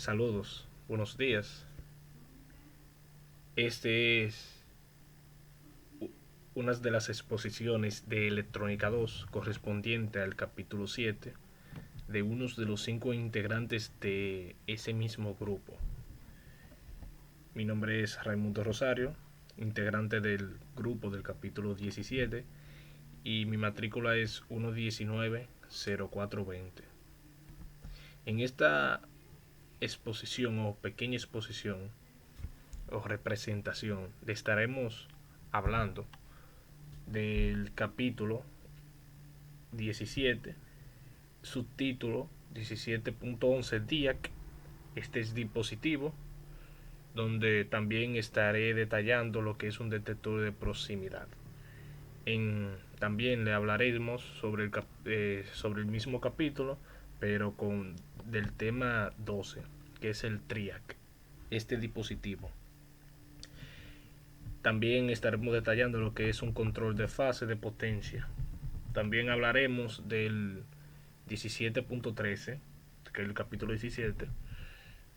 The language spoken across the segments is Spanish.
Saludos, buenos días. Este es una de las exposiciones de Electrónica 2 correspondiente al capítulo 7 de unos de los 5 integrantes de ese mismo grupo. Mi nombre es Raimundo Rosario, integrante del grupo del capítulo 17 y mi matrícula es 1190420. En esta exposición o pequeña exposición o representación le estaremos hablando del capítulo 17, subtítulo 17.11 DIAC. Este es dispositivo, donde también estaré detallando lo que es un detector de proximidad. También le hablaremos sobre el mismo capítulo, pero del tema 12, que es el TRIAC, este dispositivo. También estaremos detallando lo que es un control de fase de potencia. También hablaremos del 17.13, que es el capítulo 17,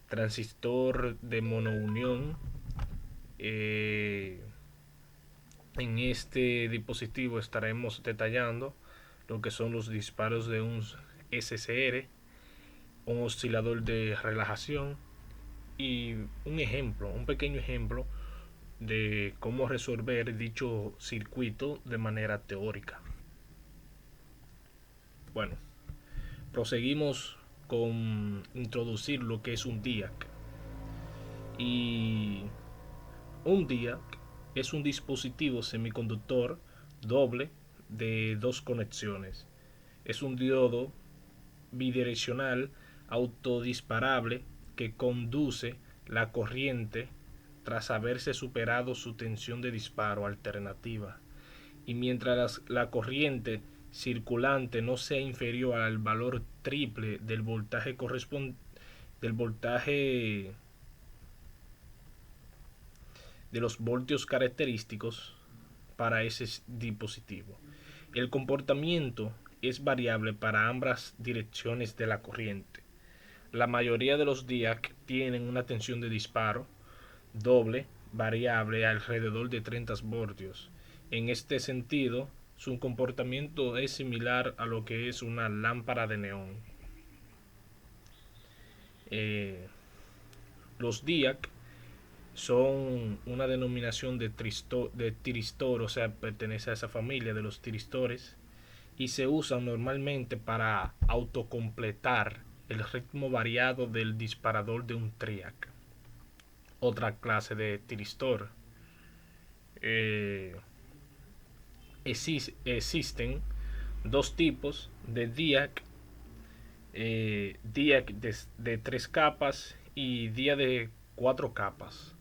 transistor de monounión. En este dispositivo estaremos detallando lo que son los disparos de un SCR, un oscilador de relajación y un pequeño ejemplo de cómo resolver dicho circuito de manera teórica. Bueno, proseguimos con introducir lo que es un DIAC. Y un DIAC es un dispositivo semiconductor doble de dos conexiones. Es un diodo bidireccional autodisparable que conduce la corriente tras haberse superado su tensión de disparo alternativa, y mientras la corriente circulante no sea inferior al valor triple del voltaje de los voltios característicos para ese dispositivo. El comportamiento es variable para ambas direcciones de la corriente. La mayoría de los DIAC tienen una tensión de disparo doble variable alrededor de 30 voltios. En este sentido, su comportamiento es similar a lo que es una lámpara de neón. Los DIAC son una denominación de tiristor, o sea, pertenece a esa familia de los tiristores, y se usan normalmente para autocompletar el ritmo variado del disparador de un TRIAC. Otra clase de tiristor. Eh, Existen dos tipos de DIAC: DIAC de 3 capas y DIAC de 4 capas.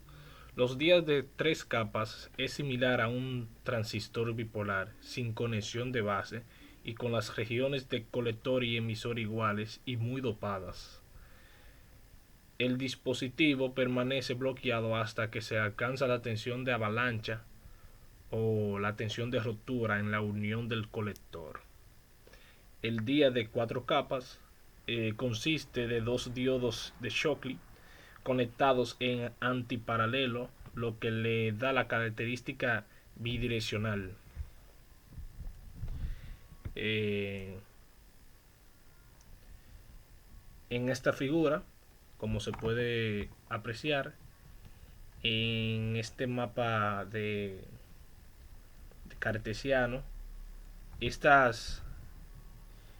Los DIAC de 3 capas es similar a un transistor bipolar sin conexión de base y con las regiones de colector y emisor iguales y muy dopadas. El dispositivo permanece bloqueado hasta que se alcanza la tensión de avalancha o la tensión de rotura en la unión del colector. El DIAC de 4 capas consiste de dos diodos de Shockley conectados en antiparalelo, lo que le da la característica bidireccional. Eh, en esta figura, como se puede apreciar, en este mapa de cartesiano, estas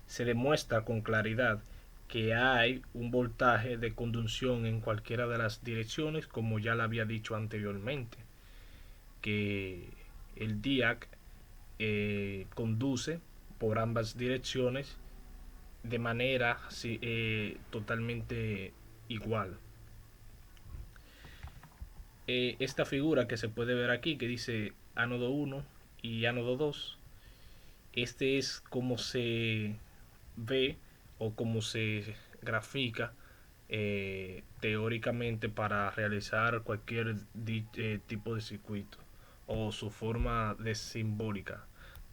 se demuestra con claridad que hay un voltaje de conducción en cualquiera de las direcciones, como ya lo había dicho anteriormente, que el DIAC conduce por ambas direcciones de manera totalmente igual. Esta figura que se puede ver aquí, que dice ánodo 1 y ánodo 2, este es como se ve o como se grafica teóricamente para realizar cualquier tipo de circuito, o su forma de simbólica.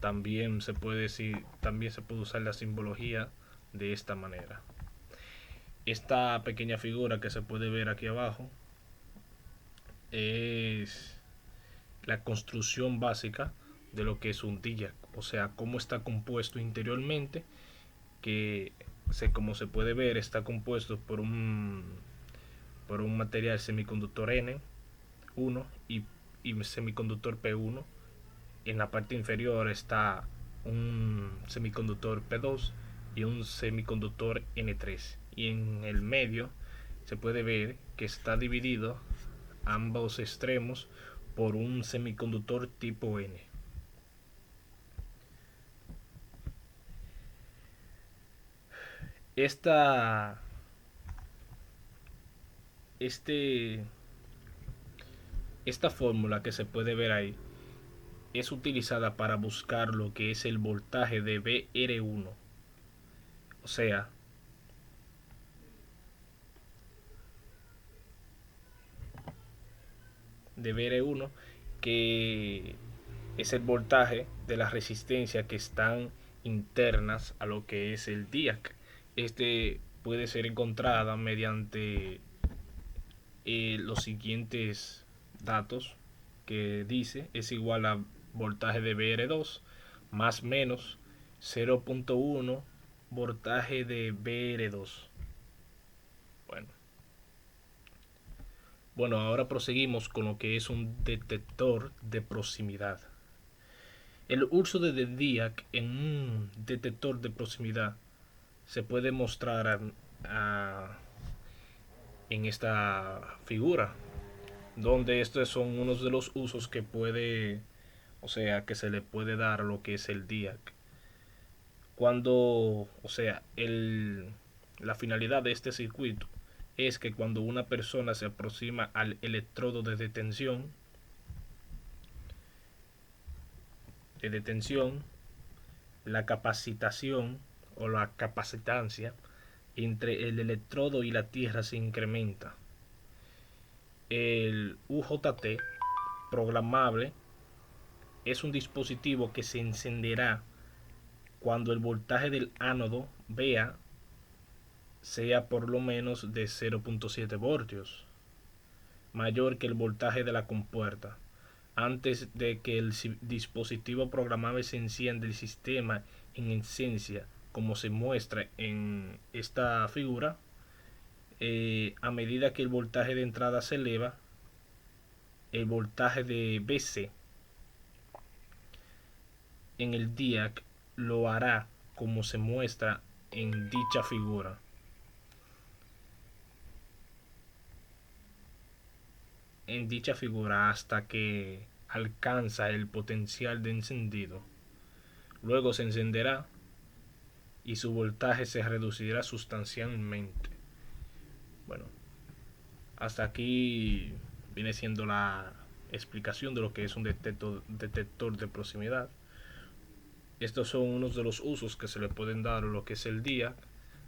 También se puede usar la simbología de esta manera. Esta pequeña figura que se puede ver aquí abajo es la construcción básica de lo que es un DIAC, o sea, cómo está compuesto interiormente, que como se puede ver está compuesto por un material semiconductor N1 y semiconductor P1. En la parte inferior está un semiconductor P2 y un semiconductor N3. Y en el medio se puede ver que está dividido ambos extremos por un semiconductor tipo N. Esta, este, esta fórmula que se puede ver ahí es utilizada para buscar lo que es el voltaje de BR1, o sea, de BR1, que es el voltaje de la resistencia que están internas a lo que es el DIAC. Este puede ser encontrada mediante los siguientes datos, que dice es igual a voltaje de BR2 más menos 0.1 voltaje de BR2. Bueno, ahora proseguimos con lo que es un detector de proximidad. El uso de DIAC en un detector de proximidad se puede mostrar en esta figura, donde estos son unos de los usos que que se le puede dar a lo que es el DIAC. La finalidad de este circuito es que cuando una persona se aproxima al electrodo de detención, la capacitación o la capacitancia entre el electrodo y la tierra se incrementa. El UJT programable es un dispositivo que se encenderá cuando el voltaje del ánodo vea sea por lo menos de 0.7 voltios, mayor que el voltaje de la compuerta. Antes de que el dispositivo programable se encienda, el sistema en esencia, como se muestra en esta figura, a medida que el voltaje de entrada se eleva, el voltaje de BC en el DIAC lo hará como se muestra en dicha figura. Hasta que alcanza el potencial de encendido. Luego se encenderá y su voltaje se reducirá sustancialmente. Bueno, hasta aquí viene siendo la explicación de lo que es un detector de proximidad. Estos son unos de los usos que se le pueden dar a lo que es el DIAC.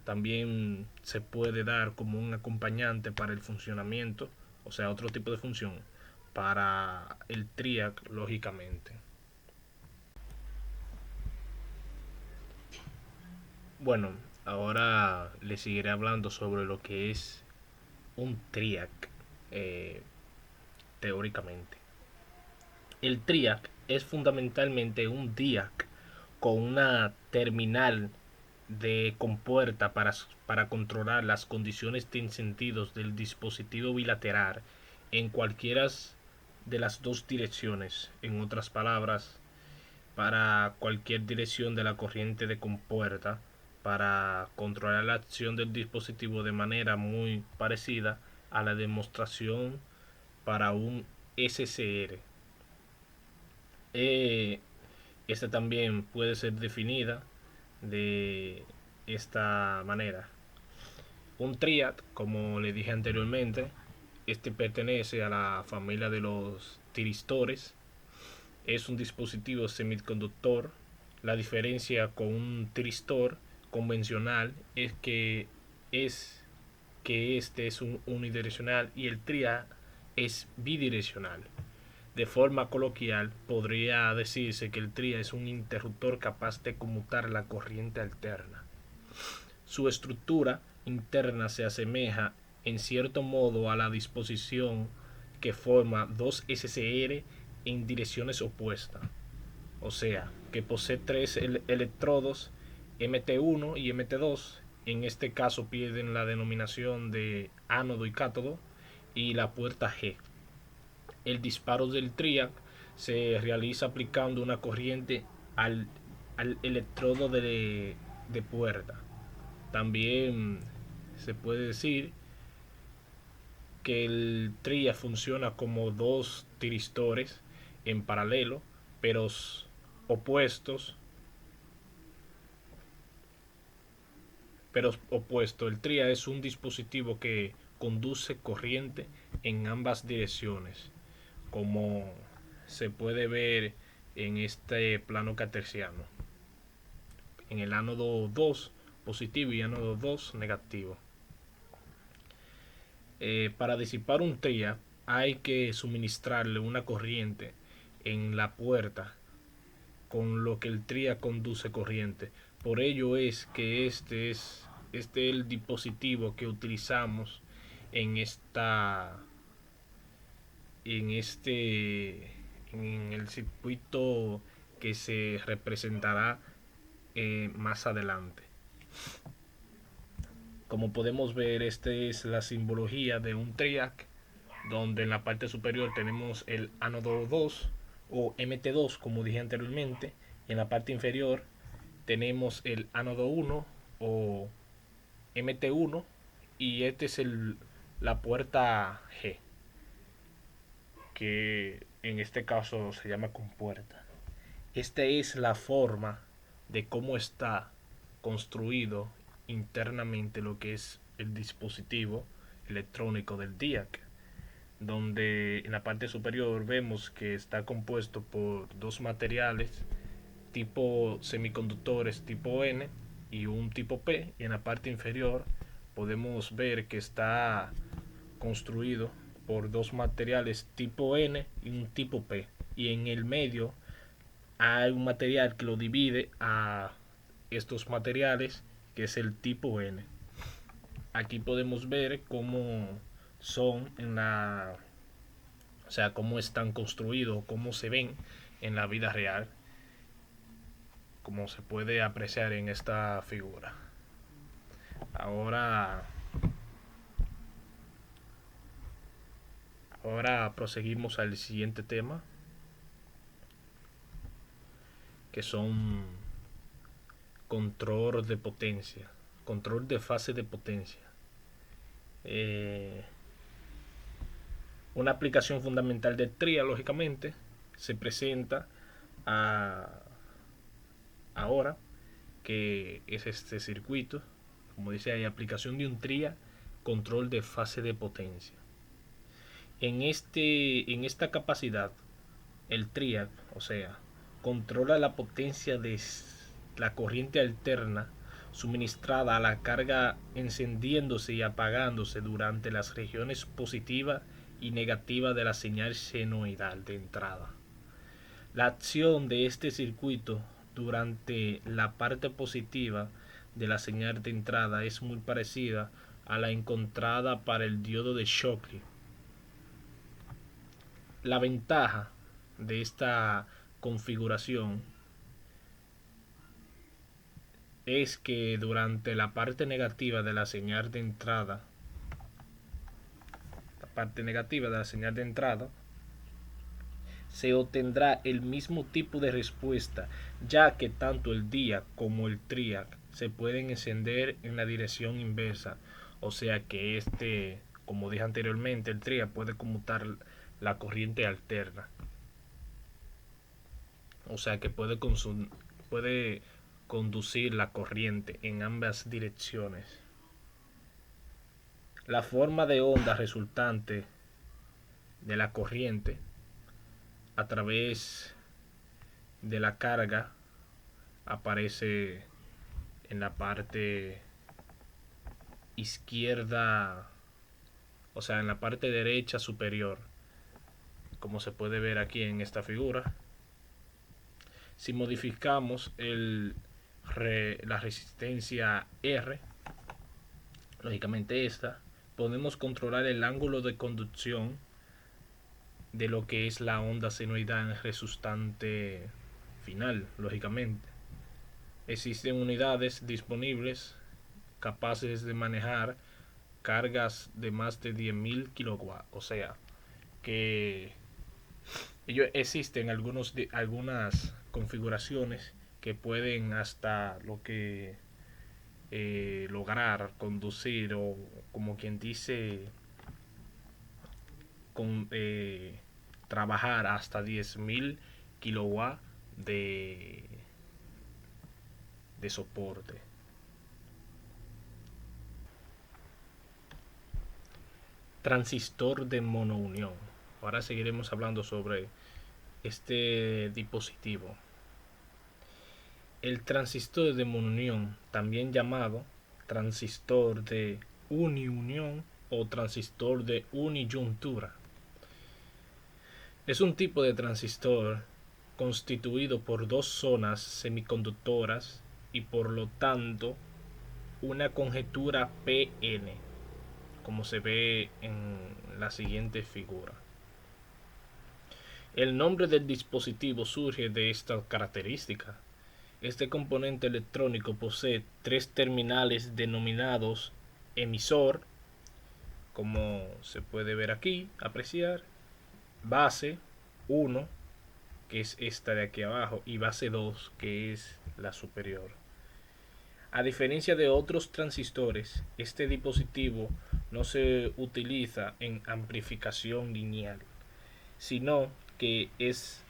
También se puede dar como un acompañante para el funcionamiento, o sea, otro tipo de función para el TRIAC, lógicamente. Bueno, ahora le seguiré hablando sobre lo que es un TRIAC, eh, teóricamente. El TRIAC es fundamentalmente un DIAC con una terminal de compuerta para controlar las condiciones de encendidos del dispositivo bilateral en cualquiera de las dos direcciones. En otras palabras, para cualquier dirección de la corriente de compuerta, para controlar la acción del dispositivo de manera muy parecida a la demostración para un SCR. Esta también puede ser definida de esta manera. Un triad, como le dije anteriormente, este pertenece a la familia de los tiristores. Es un dispositivo semiconductor. La diferencia con un tiristor convencional es que este es un unidireccional y el triad es bidireccional. De forma coloquial, podría decirse que el TRIA es un interruptor capaz de conmutar la corriente alterna. Su estructura interna se asemeja en cierto modo a la disposición que forma dos SCR en direcciones opuestas, o sea, que posee tres electrodos Mt1 y Mt2. En este caso pierden la denominación de ánodo y cátodo, y la puerta G. El disparo del TRIAC se realiza aplicando una corriente al electrodo de puerta. También se puede decir que el TRIAC funciona como dos tiristores en paralelo, pero opuestos. El TRIAC es un dispositivo que conduce corriente en ambas direcciones, como se puede ver en este plano cartesiano, en el ánodo 2 positivo y ánodo 2 negativo. Para disipar un TRIAC hay que suministrarle una corriente en la puerta, con lo que el TRIAC conduce corriente. Por ello es que este es el dispositivo que utilizamos en en el circuito que se representará más adelante. Como podemos ver, esta es la simbología de un TRIAC, donde en la parte superior tenemos el ánodo 2 o Mt2, como dije anteriormente, y en la parte inferior tenemos el ánodo 1 o Mt1, y este es la puerta G, que en este caso se llama compuerta. Esta es la forma de cómo está construido internamente lo que es el dispositivo electrónico del DIAC, donde en la parte superior vemos que está compuesto por dos materiales tipo semiconductores tipo N y un tipo P, y en la parte inferior podemos ver que está construido por dos materiales tipo N y un tipo P, y en el medio hay un material que lo divide a estos materiales, que es el tipo N. Aquí podemos ver cómo son o sea, cómo están construidos, cómo se ven en la vida real, como se puede apreciar en esta figura. Ahora proseguimos al siguiente tema, que son control de potencia, control de fase de potencia. Una aplicación fundamental del TRIAC, lógicamente, se presenta ahora, que es este circuito. Como dice ahí, aplicación de un TRIAC, control de fase de potencia. En esta capacidad, el TRIAC, o sea, controla la potencia de la corriente alterna suministrada a la carga encendiéndose y apagándose durante las regiones positiva y negativa de la señal senoidal de entrada. La acción de este circuito durante la parte positiva de la señal de entrada es muy parecida a la encontrada para el diodo de Shockley. La ventaja de esta configuración es que durante la parte negativa de la señal de entrada, se obtendrá el mismo tipo de respuesta, ya que tanto el DIAC como el TRIAC se pueden encender en la dirección inversa. O sea que como dije anteriormente, el TRIAC puede conmutar la corriente alterna. O sea que puede conducir la corriente en ambas direcciones. La forma de onda resultante de la corriente a través de la carga aparece en la parte izquierda, o sea, en la parte derecha superior, como se puede ver aquí en esta figura. Si modificamos la resistencia R, lógicamente esta, podemos controlar el ángulo de conducción de lo que es la onda senoidal resultante final, lógicamente. Existen unidades disponibles capaces de manejar cargas de más de 10.000 kilowatts. O sea, que existen algunas configuraciones que pueden hasta lo que lograr conducir o como quien dice con, trabajar hasta 10.000 kilowatts de soporte. Transistor de monounión. Ahora seguiremos hablando sobre este dispositivo. El transistor de monounión, también llamado transistor de uniunión o transistor de uniyuntura, es un tipo de transistor constituido por dos zonas semiconductoras y por lo tanto una conjetura PN, como se ve en la siguiente figura. El nombre del dispositivo surge de esta característica. Este componente electrónico posee tres terminales denominados emisor, como se puede ver aquí, apreciar, base 1, que es esta de aquí abajo, y base 2, que es la superior. A diferencia de otros transistores, este dispositivo no se utiliza en amplificación lineal, sino que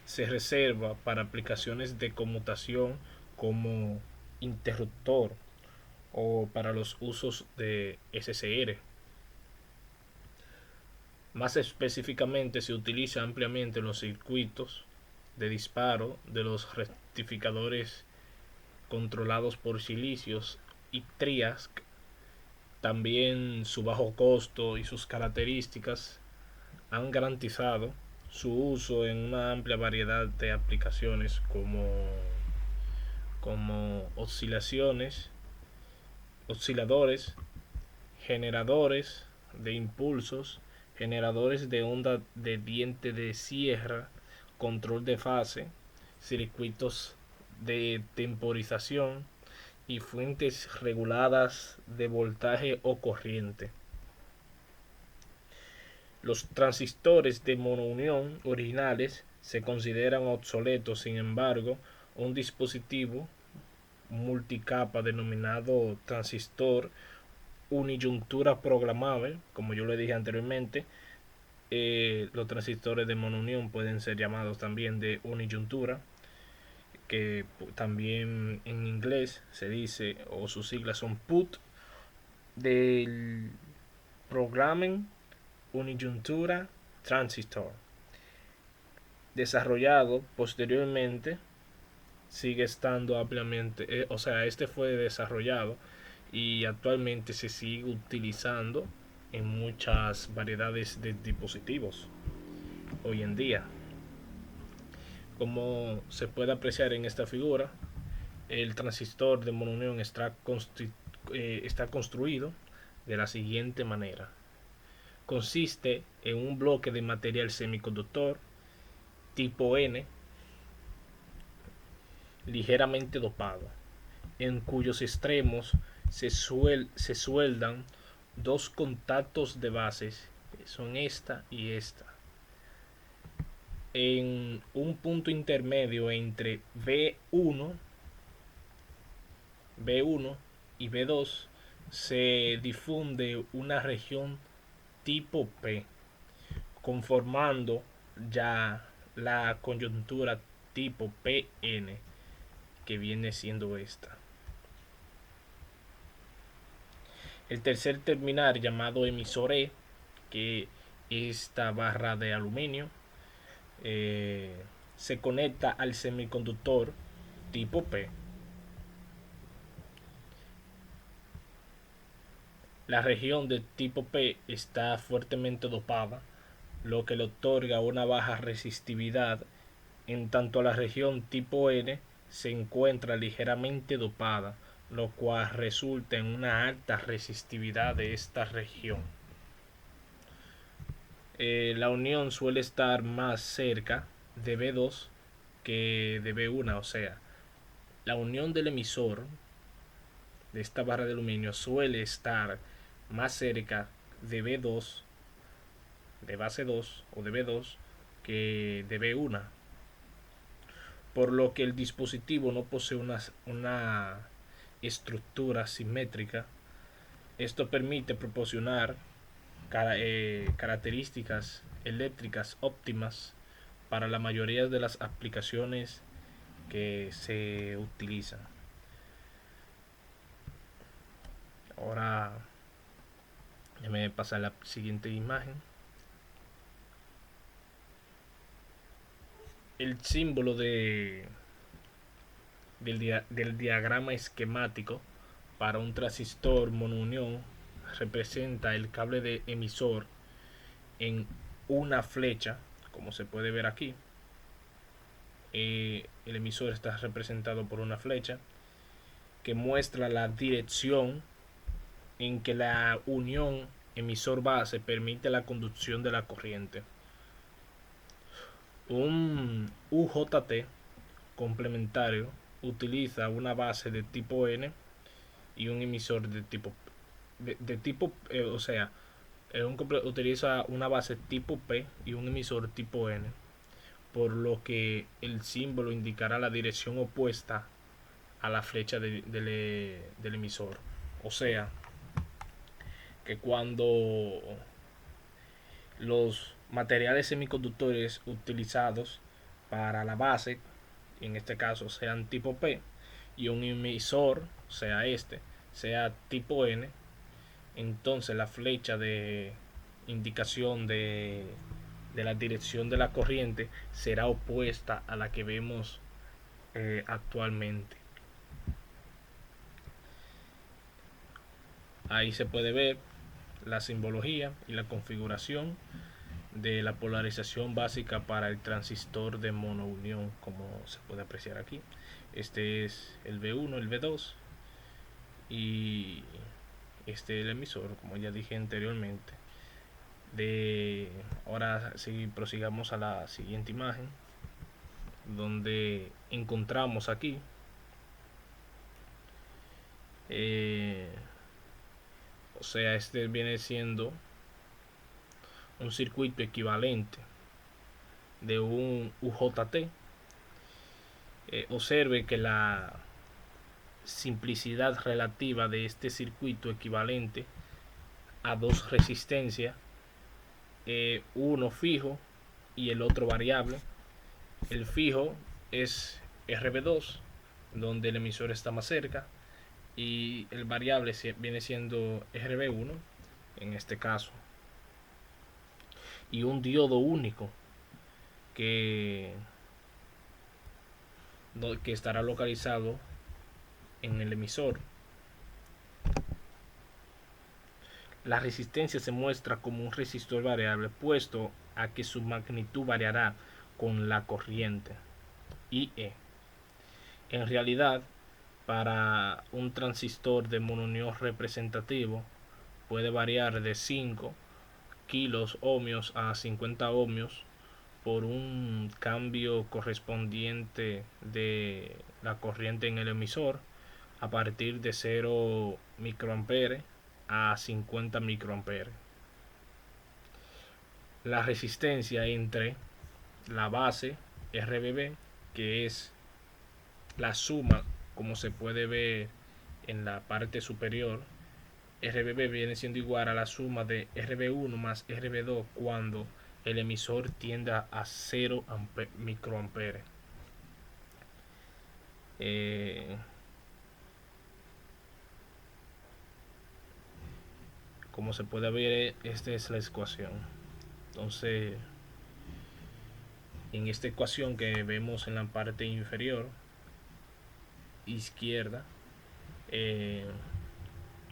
se reserva para aplicaciones de conmutación como interruptor o para los usos de SCR. Más específicamente se utiliza ampliamente en los circuitos de disparo de los rectificadores controlados por silicios y triac. También su bajo costo y sus características han garantizado su uso en una amplia variedad de aplicaciones como osciladores, generadores de impulsos, generadores de onda de diente de sierra, control de fase, circuitos de temporización y fuentes reguladas de voltaje o corriente. Los transistores de monounión originales se consideran obsoletos, sin embargo, un dispositivo multicapa denominado transistor uniyuntura programable, como yo le dije anteriormente, los transistores de monounión pueden ser llamados también de uniyuntura, que también en inglés se dice, o sus siglas son PUT, del Programming Uniyuntura Transistor, desarrollado posteriormente, sigue estando ampliamente, o sea, este fue desarrollado y actualmente se sigue utilizando en muchas variedades de dispositivos hoy en día. Como se puede apreciar en esta figura, el transistor de monounión está construido de la siguiente manera. Consiste en un bloque de material semiconductor tipo N ligeramente dopado, en cuyos extremos se sueldan dos contactos de bases, que son esta y esta, en un punto intermedio entre B1 y B2 se difunde una región tipo P, conformando ya la coyuntura tipo PN, que viene siendo esta. El tercer terminal, llamado emisor E, que esta barra de aluminio, se conecta al semiconductor tipo P. La región de tipo P está fuertemente dopada, lo que le otorga una baja resistividad, en tanto la región tipo N se encuentra ligeramente dopada, lo cual resulta en una alta resistividad de esta región. La unión suele estar más cerca de B2 que de B1, o sea, la unión del emisor de esta barra de aluminio suele estar más cerca de B2, de base 2 o de B2 que de B1, por lo que el dispositivo no posee una estructura simétrica. Esto permite proporcionar características eléctricas óptimas para la mayoría de las aplicaciones que se utilizan. Ahora ya me pasa a la siguiente imagen. El símbolo del diagrama esquemático para un transistor monounión representa el cable de emisor en una flecha, como se puede ver aquí. El emisor está representado por una flecha que muestra la dirección en que la unión emisor-base permite la conducción de la corriente. Un UJT complementario utiliza una base de tipo N y un emisor de tipo o sea, utiliza una base tipo P y un emisor tipo N, por lo que el símbolo indicará la dirección opuesta a la flecha del emisor. O sea, que cuando los materiales semiconductores utilizados para la base, en este caso sean tipo P, y un emisor, sea tipo N, entonces la flecha de indicación de la dirección de la corriente será opuesta a la que vemos actualmente. Ahí se puede ver la simbología y la configuración de la polarización básica para el transistor de monounión, como se puede apreciar aquí. Este es el B1, el B2 y este es el emisor, como ya dije anteriormente. Ahora sí, prosigamos a la siguiente imagen, donde encontramos aquí o sea, este viene siendo un circuito equivalente de un UJT. Observe que la simplicidad relativa de este circuito equivalente a dos resistencias, uno fijo y el otro variable. El fijo es RB2, donde el emisor está más cerca, y el variable viene siendo RB1 en este caso, y un diodo único que estará localizado en el emisor. La resistencia se muestra como un resistor variable, puesto a que su magnitud variará con la corriente IE. En realidad, para un transistor de monounión representativo puede variar de 5 kilos ohmios a 50 ohmios por un cambio correspondiente de la corriente en el emisor a partir de 0 microamperes a 50 microamperes. La resistencia entre la base RBB, que es la suma, como se puede ver en la parte superior, RBB viene siendo igual a la suma de RB1 más RB2 cuando el emisor tiende a 0 microamperes. Como se puede ver, esta es la ecuación. Entonces, en esta ecuación que vemos en la parte inferior izquierda,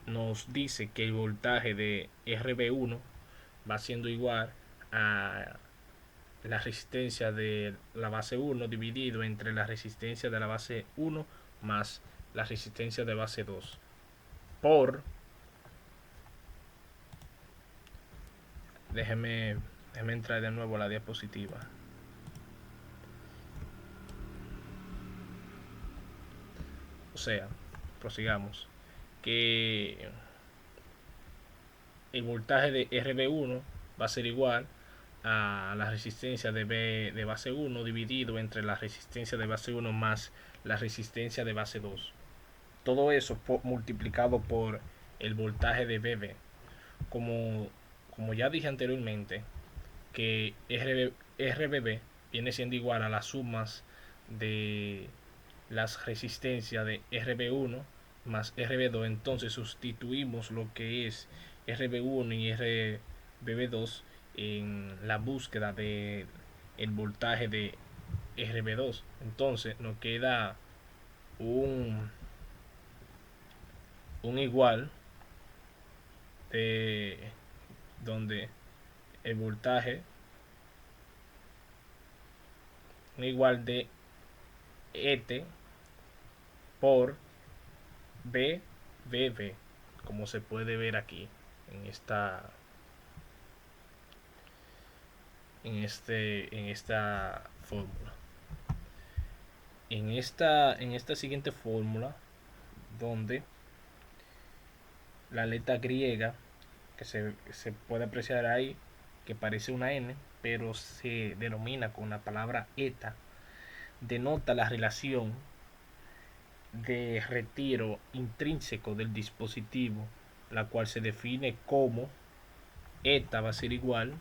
nos dice que el voltaje de RB1 va siendo igual a la resistencia de la base 1 dividido entre la resistencia de la base 1 más la resistencia de base 2 por, déjeme entrar de nuevo a la diapositiva. O sea, prosigamos, que el voltaje de RB1 va a ser igual a la resistencia de base 1 dividido entre la resistencia de base 1 más la resistencia de base 2. Todo eso multiplicado por el voltaje de BB. Como ya dije anteriormente, que RBB viene siendo igual a las sumas de las resistencias de RB1 más RB2. Entonces sustituimos lo que es RB1 y RBB2 en la búsqueda de el voltaje de RB2. Entonces nos queda un, un igual de donde el voltaje, un igual de ET por BBB, como se puede ver aquí en esta fórmula. En esta siguiente fórmula, donde la letra griega que se puede apreciar ahí, que parece una N, pero se denomina con la palabra eta, denota la relación de retiro intrínseco del dispositivo, la cual se define como eta va a ser igual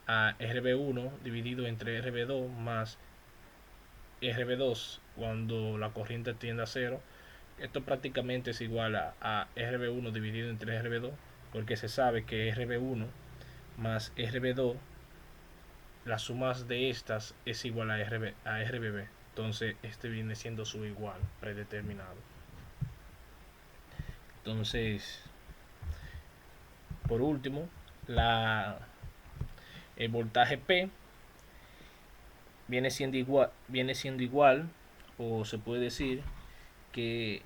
a RB1 dividido entre RB2 más RB2 cuando la corriente tiende a cero. Esto prácticamente es igual a RB1 dividido entre RB2, porque se sabe que RB1 más RB2, las sumas de estas es igual a RBB. Entonces este viene siendo su igual predeterminado. Entonces, por último, el voltaje P viene siendo igual, o se puede decir que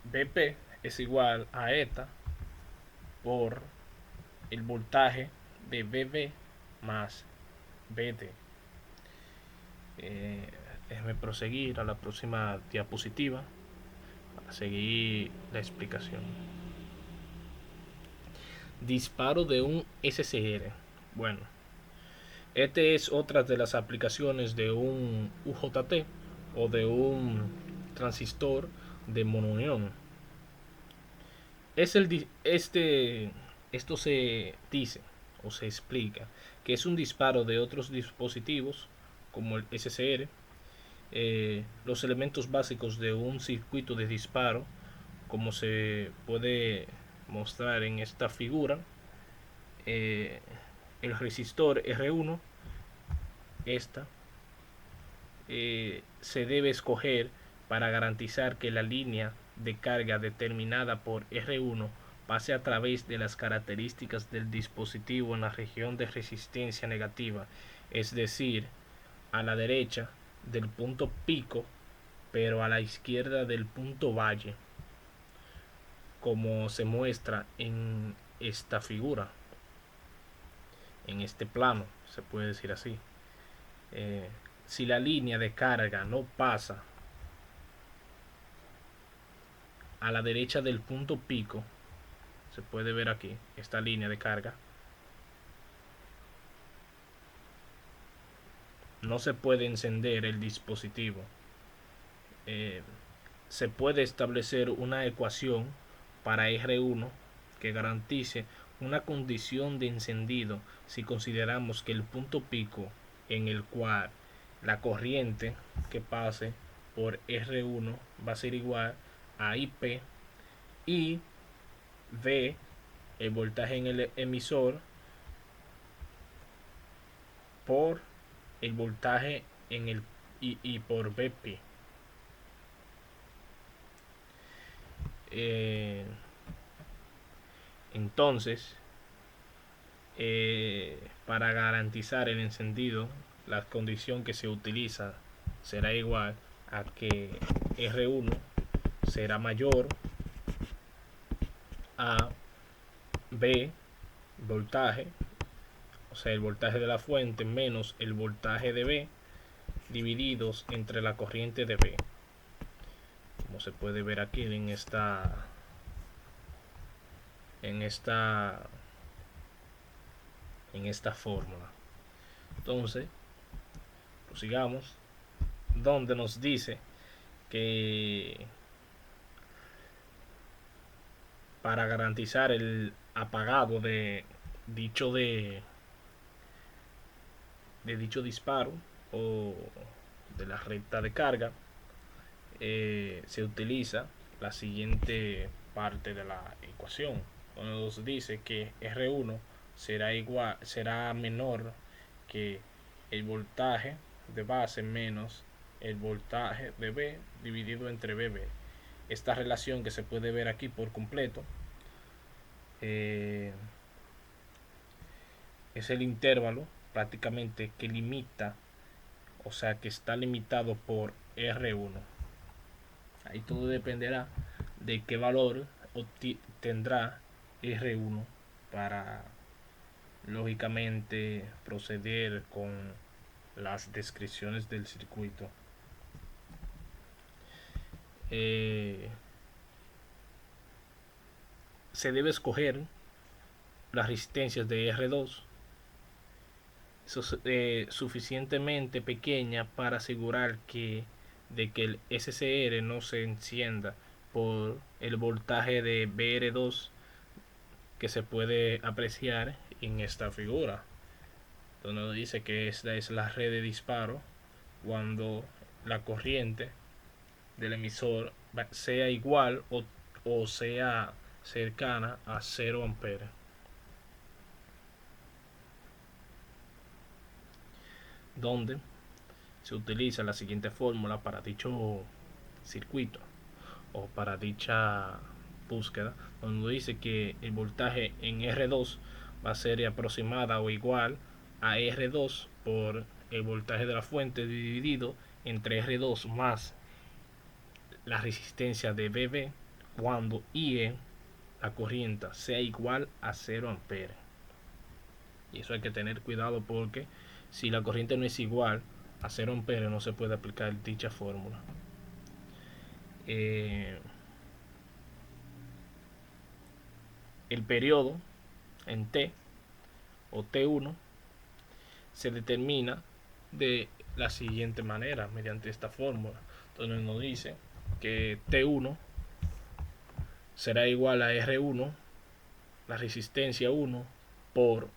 BP es igual a ETA por el voltaje de BB más BD. Déjeme proseguir a la próxima diapositiva para seguir la explicación. Disparo de un SCR. Bueno, este es otra de las aplicaciones de un UJT o de un transistor de monounión. Esto se dice o se explica que es un disparo de otros dispositivos como el SCR, los elementos básicos de un circuito de disparo, como se puede mostrar en esta figura. El resistor R1, esta, se debe escoger para garantizar que la línea de carga determinada por R1 pase a través de las características del dispositivo en la región de resistencia negativa, es decir, a la derecha del punto pico, pero a la izquierda del punto valle, como se muestra en esta figura, en este plano, se puede decir así. Si la línea de carga no pasa a la derecha del punto pico, se puede ver aquí esta línea de carga, no se puede encender el dispositivo. Se puede establecer una ecuación para R1 que garantice una condición de encendido si consideramos que el punto pico en el cual la corriente que pase por R1 va a ser igual a IP y V, el voltaje en el emisor, por el voltaje en el y por BP. Entonces, Para garantizar el encendido, la condición que se utiliza será igual a que R1 será mayor a B voltaje, o sea, el voltaje de la fuente menos el voltaje de B divididos entre la corriente de B, como se puede ver aquí en esta fórmula. Entonces, prosigamos, donde nos dice que para garantizar el apagado dicho de dicho disparo o de la recta de carga, se utiliza la siguiente parte de la ecuación, donde nos dice que R1 será menor que el voltaje de base menos el voltaje de B dividido entre BB. Esta relación que se puede ver aquí por completo es el intervalo prácticamente que limita, o sea que está limitado por R1. Ahí todo dependerá de qué valor tendrá R1 para lógicamente proceder con las descripciones del circuito. Se debe escoger las resistencias de R2 suficientemente pequeña para asegurar de que el SCR no se encienda por el voltaje de BR2 que se puede apreciar en esta figura, donde nos dice que esta es la red de disparo cuando la corriente del emisor sea igual o sea cercana a 0 amperes. Donde se utiliza la siguiente fórmula para dicho circuito o para dicha búsqueda, donde dice que el voltaje en R2 va a ser aproximada o igual a R2 por el voltaje de la fuente dividido entre R2 más la resistencia de BB cuando IE, la corriente, sea igual a 0 amperes. Y eso hay que tener cuidado porque si la corriente no es igual a 0 amperes no se puede aplicar dicha fórmula. El periodo en T o T1 se determina de la siguiente manera mediante esta fórmula, donde nos dice que T1 será igual a R1, la resistencia 1, por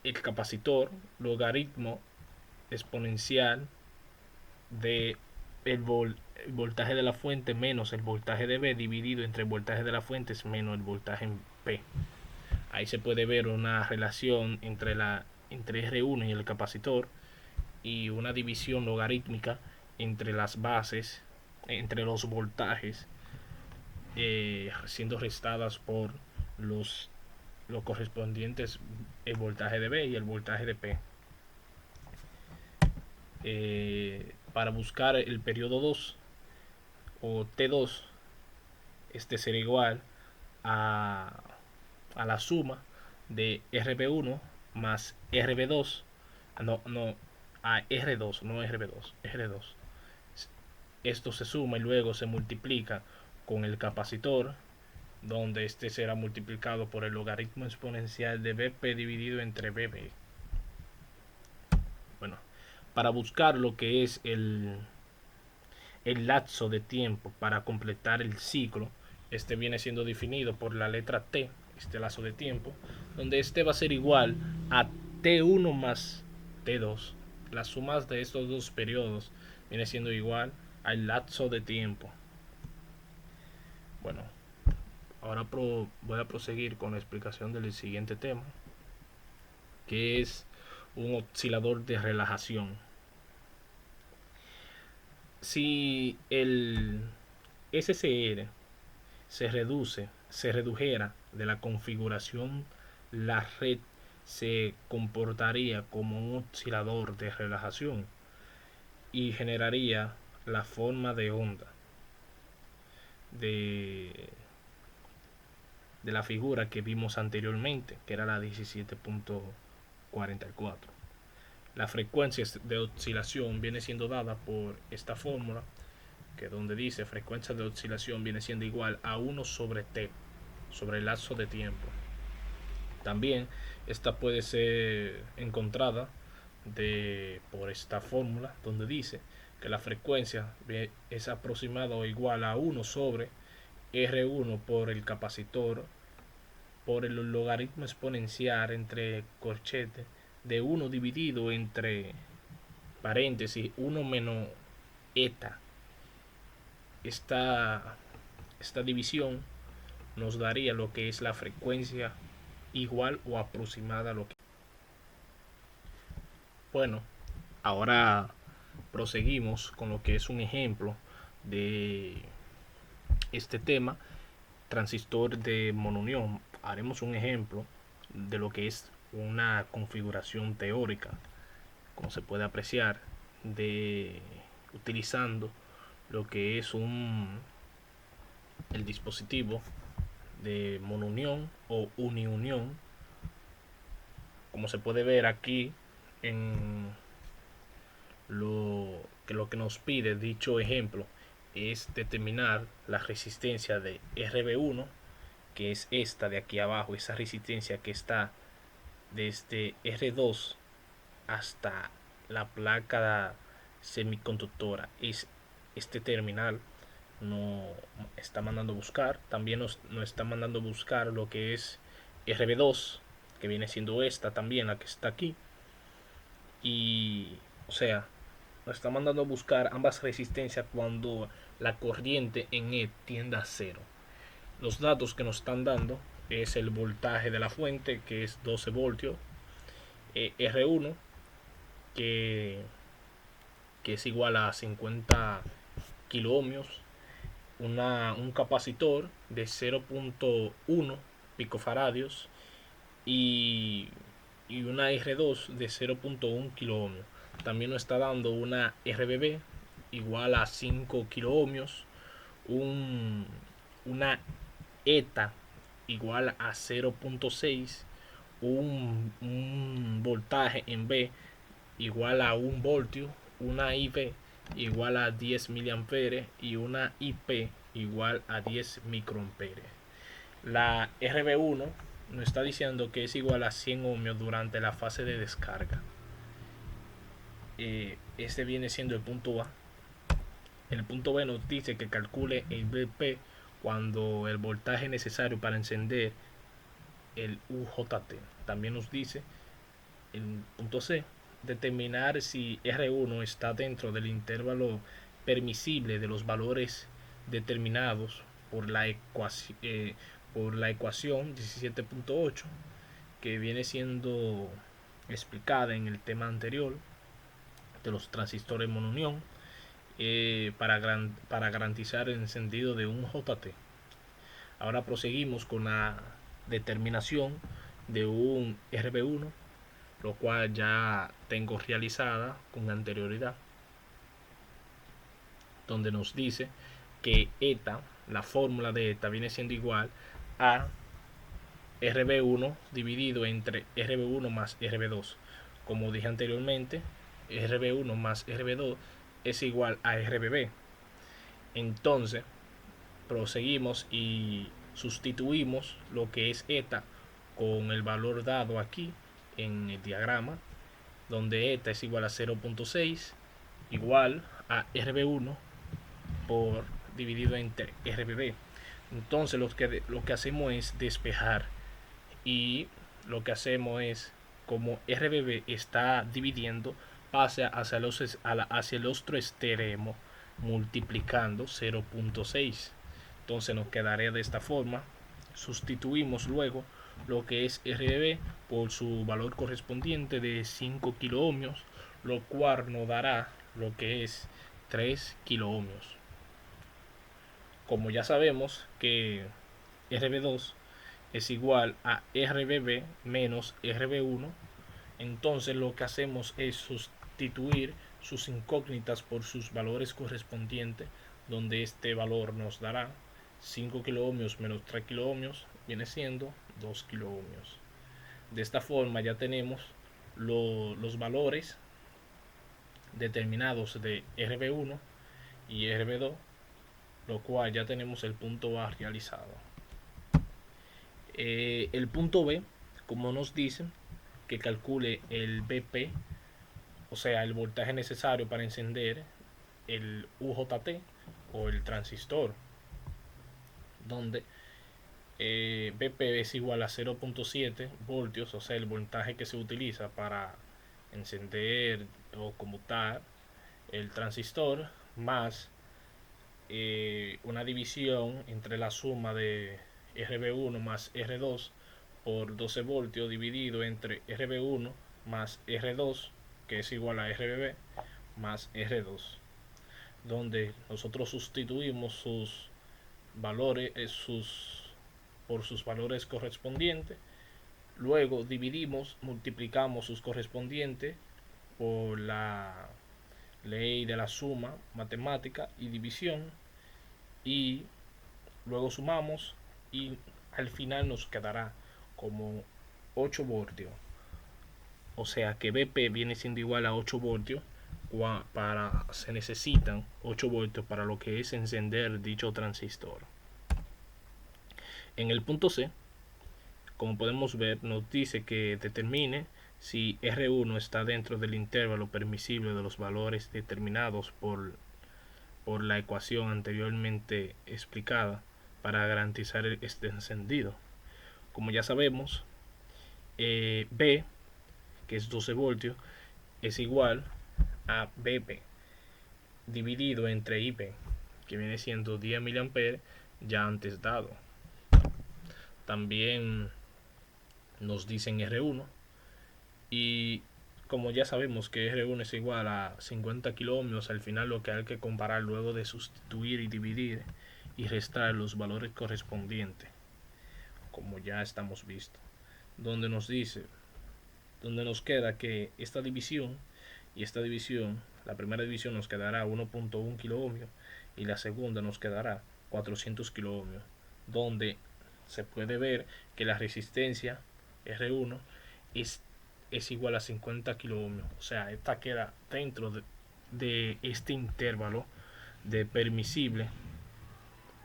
el capacitor logaritmo exponencial de el voltaje de la fuente menos el voltaje de B dividido entre el voltaje de la fuente menos el voltaje en P. Ahí se puede ver una relación entre R1 y el capacitor y una división logarítmica entre las bases, entre los voltajes, siendo restadas por los correspondientes el voltaje de B y el voltaje de P. Para buscar el periodo 2 o T2, este será igual a la suma de RB1 más RB2, a R2, no RB2, R2. Esto se suma y luego se multiplica con el capacitor, donde este será multiplicado por el logaritmo exponencial de BP dividido entre BB. Bueno, para buscar lo que es el lapso de tiempo para completar el ciclo, este viene siendo definido por la letra T, este lapso de tiempo, donde este va a ser igual a T1 más T2. Las sumas de estos dos periodos viene siendo igual al lapso de tiempo. Bueno, ahora voy a proseguir con la explicación del siguiente tema, que es un oscilador de relajación. Si el SCR se redujera de la configuración la red se comportaría como un oscilador de relajación y generaría la forma de onda de, de la figura que vimos anteriormente, que era la 17.44. La frecuencia de oscilación viene siendo dada por esta fórmula, que donde dice frecuencia de oscilación viene siendo igual a 1 sobre t, sobre el lapso de tiempo. También esta puede ser encontrada por esta fórmula, donde dice que la frecuencia es aproximada o igual a 1 sobre R1 por el capacitor por el logaritmo exponencial entre corchetes de 1 dividido entre paréntesis 1 menos eta. Esta, esta división nos daría lo que es la frecuencia igual o aproximada a lo que... Bueno, ahora proseguimos con lo que es un ejemplo de este tema, transistor de mononión. Haremos un ejemplo de lo que es una configuración teórica, como se puede apreciar, de utilizando lo que es el dispositivo de mononión o uniunión, como se puede ver aquí en lo que nos pide dicho ejemplo es determinar la resistencia de RB1, que es esta de aquí abajo, esa resistencia que está desde R2 hasta la placa semiconductora. Es este terminal nos está mandando buscar. También nos está mandando buscar lo que es RB2, que viene siendo esta también, la que está aquí. Y, o sea, nos está mandando a buscar ambas resistencias cuando la corriente en E tiende a cero. Los datos que nos están dando es el voltaje de la fuente, que es 12 voltios, R1, que, que es igual a 50 kiloohmios, un capacitor de 0.1 picofaradios y una R2 de 0.1 kiloohmios. También nos está dando una RBB igual a 5 kiloohmios, una ETA igual a 0.6, un voltaje en B igual a 1 voltio, una IV igual a 10 miliamperes y una IP igual a 10 microamperes. La RB1 nos está diciendo que es igual a 100 ohmios durante la fase de descarga. Este viene siendo el punto A. El punto B nos dice que calcule el BP cuando el voltaje necesario para encender el UJT. También nos dice el punto C, determinar si R1 está dentro del intervalo permisible de los valores determinados por la ecuación 17.8, que viene siendo explicada en el tema anterior de los transistores mononión, para garantizar el encendido de un JT. Ahora proseguimos con la determinación de un RB1, lo cual ya tengo realizada con anterioridad, donde nos dice que eta, la fórmula de eta viene siendo igual a RB1 dividido entre RB1 más RB2. Como dije anteriormente, RB1 más RB2 es igual a RBB. Entonces, proseguimos y sustituimos lo que es eta con el valor dado aquí en el diagrama, donde eta es igual a 0.6 igual a RB1 por dividido entre RBB. Entonces lo que hacemos es despejar, y lo que hacemos es, como RBB está dividiendo, pasa hacia el otro extremo multiplicando 0.6. Entonces nos quedaría de esta forma. Sustituimos luego lo que es RB por su valor correspondiente de 5 kiloohmios, lo cual nos dará lo que es 3 kiloohmios. Como ya sabemos que RB2 es igual a RBB menos RB1. Entonces lo que hacemos es sustituir sus incógnitas por sus valores correspondientes, donde este valor nos dará 5 kiloohmios menos 3 kiloohmios, viene siendo 2 kiloohmios. De esta forma ya tenemos los valores determinados de RB1 y RB2, lo cual ya tenemos el punto A realizado. El punto B, como nos dicen, que calcule el BP, o sea, el voltaje necesario para encender el UJT o el transistor, donde BP es igual a 0.7 voltios, o sea, el voltaje que se utiliza para encender o conmutar el transistor, más una división entre la suma de RB1 más R2 por 12 voltios dividido entre RB1 más R2, que es igual a RBB más R2, donde nosotros sustituimos sus valores por sus valores correspondientes. Luego dividimos, multiplicamos sus correspondientes por la ley de la suma matemática y división, y luego sumamos y al final nos quedará como 8 voltios. O sea que BP viene siendo igual a 8 voltios. Se necesitan 8 voltios para lo que es encender dicho transistor. En el punto C, como podemos ver, nos dice que determine si R1 está dentro del intervalo permisible de los valores determinados por la ecuación anteriormente explicada para garantizar este encendido. Como ya sabemos, B, que es 12 voltios, es igual a BP dividido entre IP, que viene siendo 10 mA ya antes dado. También nos dicen R1, y como ya sabemos que R1 es igual a 50 kiloohmios, al final lo que hay que comparar luego de sustituir y dividir y restar los valores correspondientes, como ya estamos visto, donde nos dice, donde nos queda que esta división y esta división, la primera división nos quedará 1.1 kiloohmios y la segunda nos quedará 400 kiloohmios, donde se puede ver que la resistencia R1 es igual a 50 kiloohmios, o sea, esta queda dentro de este intervalo de permisible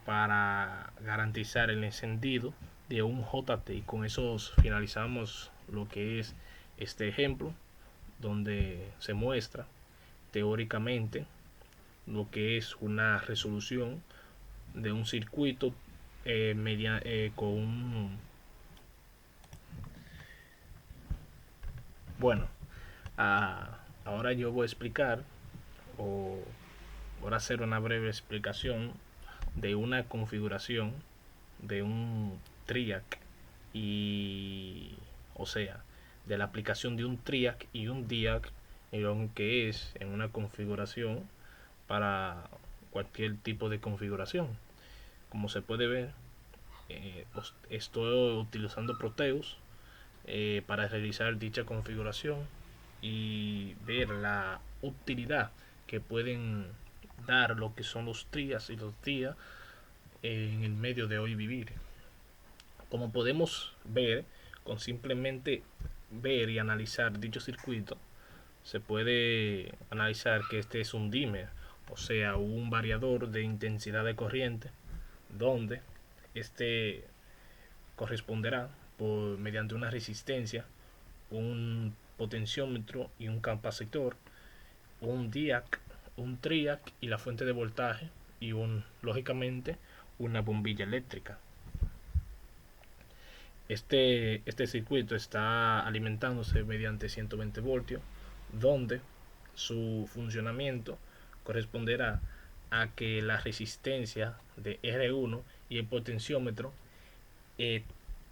para garantizar el encendido de un JT. Y con eso finalizamos lo que es este ejemplo, donde se muestra teóricamente lo que es una resolución de un circuito con un... Bueno, ahora yo voy a explicar, o voy a hacer una breve explicación de una configuración de un TRIAC, y o sea, de la aplicación de un TRIAC y un DIAC en lo que es en una configuración para cualquier tipo de configuración. Como se puede ver, estoy utilizando Proteus para realizar dicha configuración y ver la utilidad que pueden dar lo que son los TRIAs y los DIA en el medio de hoy vivir. Como podemos ver, con simplemente ver y analizar dicho circuito, se puede analizar que este es un dimmer, o sea, un variador de intensidad de corriente, donde este corresponderá mediante una resistencia, un potenciómetro y un capacitor, un DIAC, un TRIAC y la fuente de voltaje, y lógicamente una bombilla eléctrica. Este circuito está alimentándose mediante 120 voltios, donde su funcionamiento corresponderá a que la resistencia de R1 y el potenciómetro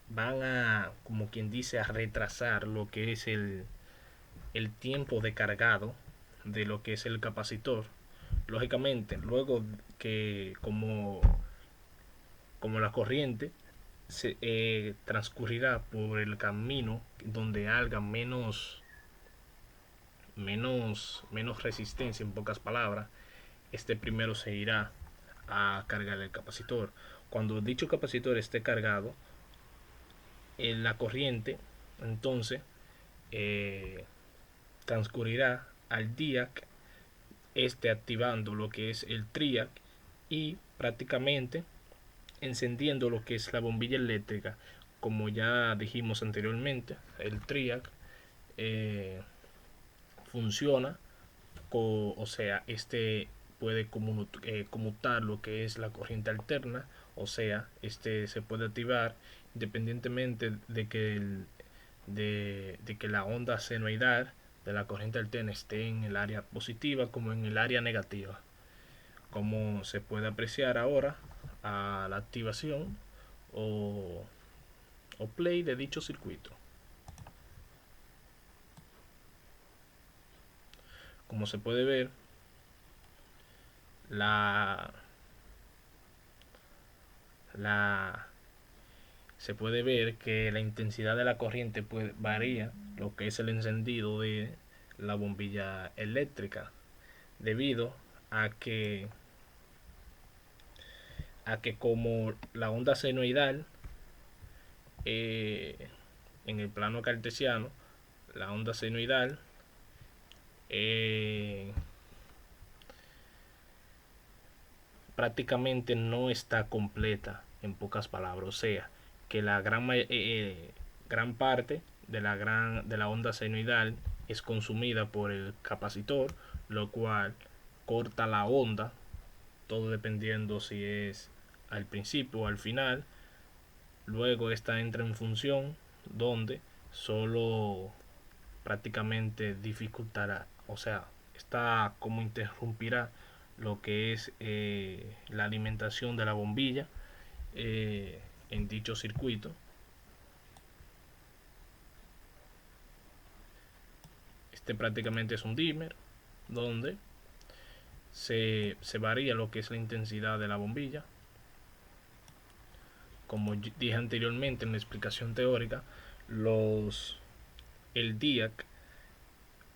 van a, como quien dice, a retrasar lo que es el tiempo de cargado de lo que es el capacitor. Lógicamente, luego que como la corriente transcurrirá por el camino donde haga menos resistencia, en pocas palabras. Este primero se irá a cargar el capacitor. Cuando dicho capacitor esté cargado, en la corriente entonces eh, transcurrirá al DIAC, activando lo que es el TRIAC y prácticamente encendiendo lo que es la bombilla eléctrica. Como ya dijimos anteriormente, el TRIAC funciona, o sea, puede conmutar lo que es la corriente alterna, o sea, se puede activar independientemente de que la onda senoidal de la corriente alterna esté en el área positiva como en el área negativa, como se puede apreciar ahora a la activación o, o play de dicho circuito. Como se puede ver, la, la se puede ver que la intensidad de la corriente varía lo que es el encendido de la bombilla eléctrica, debido a que como la onda senoidal eh, en el plano cartesiano, la onda senoidal eh, prácticamente no está completa, en pocas palabras, o sea que la gran parte de la onda senoidal es consumida por el capacitor, lo cual corta la onda, todo dependiendo si es al principio o al final. Luego esta entra en función donde solo prácticamente dificultará, o sea, está como interrumpirá lo que es la alimentación de la bombilla en dicho circuito. Este prácticamente es un dimmer donde se varía lo que es la intensidad de la bombilla. Como dije anteriormente en la explicación teórica, el DIAC,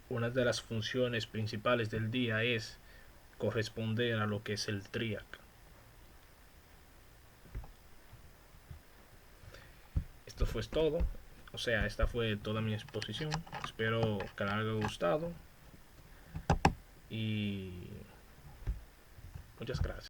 una de las funciones principales del DIA es corresponder a lo que es el TRIAC. Esto fue todo. O sea, esta fue toda mi exposición. Espero que les haya gustado. Y muchas gracias.